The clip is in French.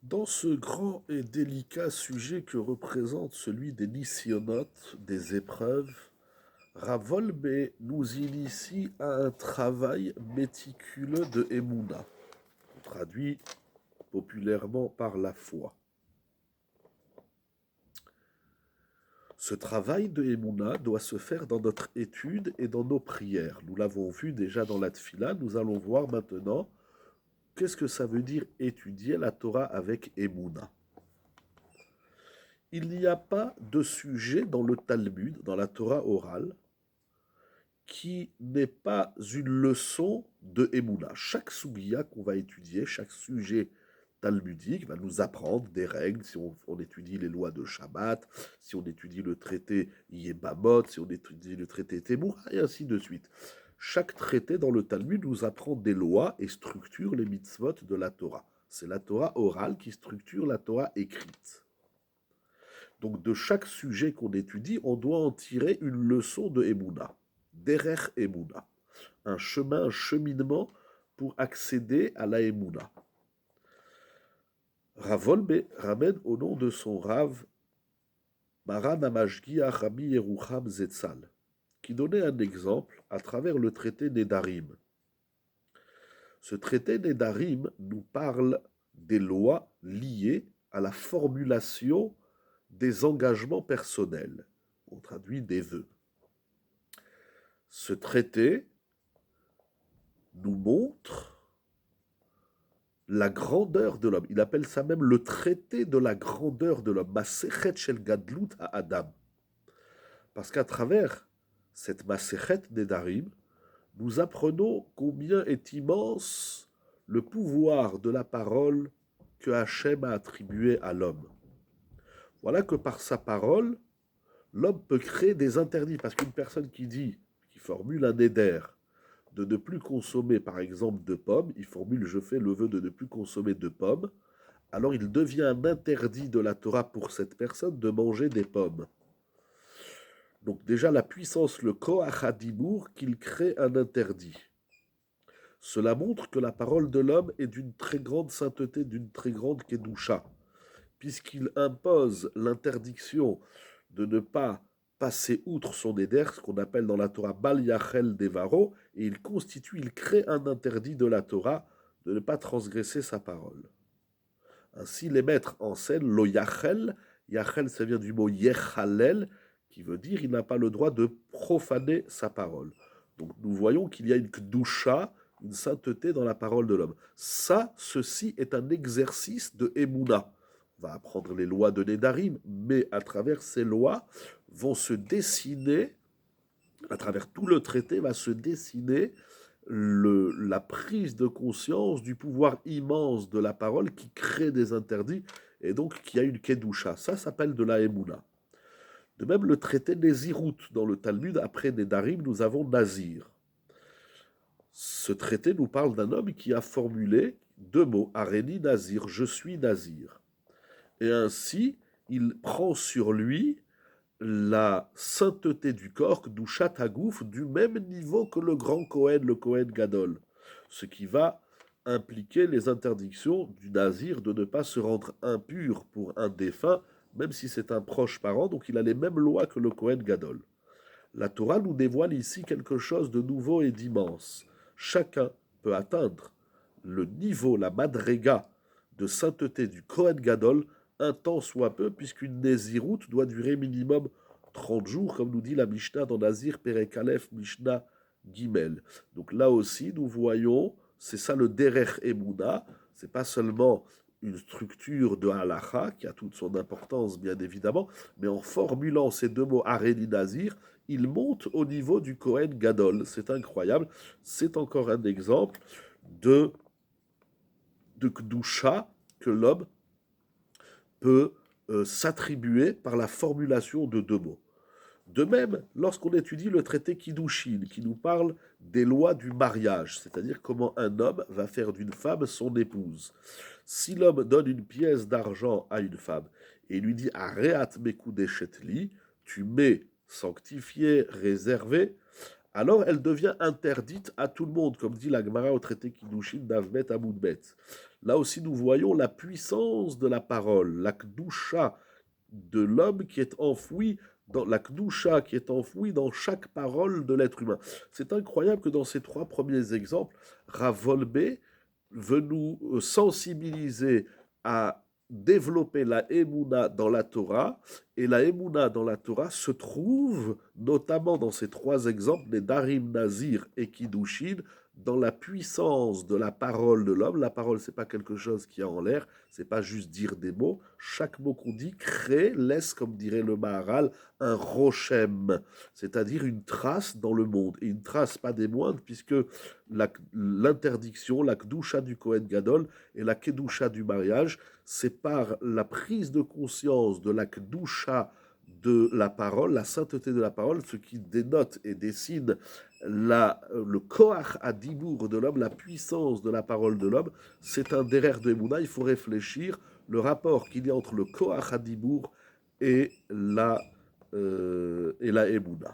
Dans ce grand et délicat sujet que représente celui des nisyonotes, des épreuves, Rav Wolbe nous initie à un travail méticuleux de Emouna, traduit populairement par la foi. Ce travail de Emouna doit se faire dans notre étude et dans nos prières. Nous l'avons vu déjà dans la Tfila, nous allons voir maintenant qu'est-ce que ça veut dire étudier la Torah avec Emouna. Il n'y a pas de sujet dans le Talmud, dans la Torah orale, qui n'est pas une leçon de Emouna. Chaque sugiya qu'on va étudier, chaque sujet talmudique va nous apprendre des règles, si on étudie les lois de Shabbat, si on étudie le traité Yebamot, si on étudie le traité Témoura, et ainsi de suite. Chaque traité dans le Talmud nous apprend des lois et structure les mitzvot de la Torah. C'est la Torah orale qui structure la Torah écrite. Donc de chaque sujet qu'on étudie, on doit en tirer une leçon de Emouna. Derech Emouna. Un chemin, un cheminement pour accéder à la Emouna. Rav Wolbe ramène au nom de son Rav Maran Amashgia Rami Yerucham Zetzal, qui donnait un exemple à travers le traité Nedarim. Ce traité Nedarim nous parle des lois liées à la formulation des engagements personnels. On traduit des vœux. Ce traité nous montre la grandeur de l'homme. Il appelle ça même le traité de la grandeur de l'homme. Masechet shel gadlut à Adam. Parce qu'à travers cette Masechet Nedarim, nous apprenons combien est immense le pouvoir de la parole que Hachem a attribué à l'homme. Voilà que par sa parole, l'homme peut créer des interdits. Parce qu'une personne qui formule un éder, de ne plus consommer, par exemple, de pommes, il formule, je fais le vœu de ne plus consommer de pommes, alors il devient un interdit de la Torah pour cette personne de manger des pommes. Donc déjà la puissance, le koach hadibur, qu'il crée un interdit. Cela montre que la parole de l'homme est d'une très grande sainteté, d'une très grande kedusha, puisqu'il impose l'interdiction de ne pas passer outre son éder, ce qu'on appelle dans la Torah Bal Yachel Devaro, et il crée un interdit de la Torah de ne pas transgresser sa parole. Ainsi, les mettre en scène, lo Yachel, Yachel ça vient du mot Yechalel, qui veut dire il n'a pas le droit de profaner sa parole. Donc nous voyons qu'il y a une kdusha, une sainteté dans la parole de l'homme. Ceci est un exercice de Emouna. On va apprendre les lois de Nedarim, mais à travers ces lois vont se dessiner, à travers tout le traité, va se dessiner la prise de conscience du pouvoir immense de la parole qui crée des interdits et donc qui a une kedusha. Ça s'appelle de la Emouna. De même, le traité Nézirut dans le Talmud, après Nedarim, nous avons Nazir. Ce traité nous parle d'un homme qui a formulé deux mots, Areni Nazir, je suis Nazir. Et ainsi, il prend sur lui la sainteté du corps, Kdushat Hagouf, du même niveau que le grand Kohen, le Kohen Gadol. Ce qui va impliquer les interdictions du Nazir de ne pas se rendre impur pour un défunt, même si c'est un proche parent, donc il a les mêmes lois que le Kohen Gadol. La Torah nous dévoile ici quelque chose de nouveau et d'immense. Chacun peut atteindre le niveau, la madrega de sainteté du Kohen Gadol, un temps soit peu, puisqu'une Néziroute doit durer minimum 30 jours, comme nous dit la Mishnah dans Nazir Perek Aleph Mishnah Gimel. Donc là aussi, nous voyons, c'est ça le Derech Emouna, c'est pas seulement une structure de halacha qui a toute son importance, bien évidemment, mais en formulant ces deux mots Areni Nazir, il monte au niveau du Kohen Gadol. C'est incroyable. C'est encore un exemple de Kdusha que l'homme peut s'attribuer par la formulation de deux mots. De même, lorsqu'on étudie le traité Kiddushin, qui nous parle des lois du mariage, c'est-à-dire comment un homme va faire d'une femme son épouse. Si l'homme donne une pièce d'argent à une femme et lui dit Areat mekudeshetli, tu m'es sanctifié, réservé, alors elle devient interdite à tout le monde, comme dit la Gemara au traité Kiddushin d'Avbet Amoudbet. Là aussi, nous voyons la puissance de la parole, la kdusha de l'homme qui est enfoui dans la kdusha qui est enfouie dans chaque parole de l'être humain. C'est incroyable que dans ces trois premiers exemples, Rav Wolbe veut nous sensibiliser à développer la Emouna dans la Torah, et la Emouna dans la Torah se trouve, notamment dans ces trois exemples, les Darim, Nazir et Kiddushin, dans la puissance de la parole de l'homme. La parole, c'est pas quelque chose qui est en l'air, c'est pas juste dire des mots. Chaque mot qu'on dit crée, laisse, comme dirait le Maharal, un rochem, c'est-à-dire une trace dans le monde. Et une trace pas des moindres, puisque l'interdiction, la kedusha du Kohen Gadol et la kedusha du mariage, c'est par la prise de conscience de la kedusha de la parole, la sainteté de la parole, ce qui dénote et dessine le koach à dibour de l'homme, la puissance de la parole de l'homme. C'est un derer de Emouna. Il faut réfléchir le rapport qu'il y a entre le koach à dibour et la Emouna.